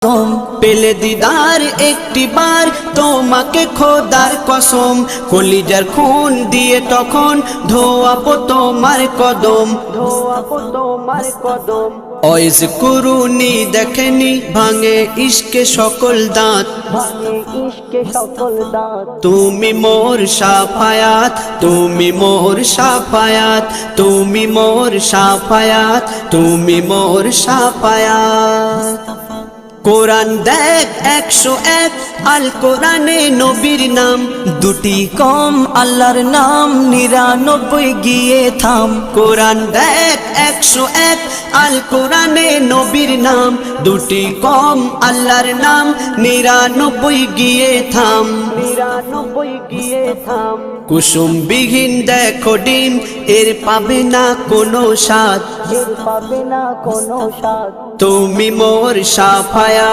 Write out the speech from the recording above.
খতম। পেলে দিদার একটি বার তোমাকে খোদার কসম, কলিজার খুন দিয়ে তখন ধোয়াবো তোমার কদম, ধোয়াবো তোমার কদম। ওয়াইজ কুরুনি দেখেনি ভাঙে ইশকে সকল দাঁত, ভাঙে ইশকে সকল দাঁত। তুমি মোর শাফায়াত, তুমি মোর শাফায়াত, তুমি মোর শাফায়াত, তুমি মোর শাফায়াত। কোরআন দেখ 101 আল কোরআনে নবীর নাম, দুটি কম আল্লাহর নাম 99 গিয়ে থাম। কোরআন দেখ 101 আল কোরআনে নবীর নাম, দুটি কম আল্লাহর নাম 99 গিয়ে থাম, 99 গিয়ে থাম। কুসুম বিহীন দেখো ডিম এর পাবে না কোনো স্বাদ, এর পাবে না কোনো স্বাদ। তুমি মোর শাফায়াত।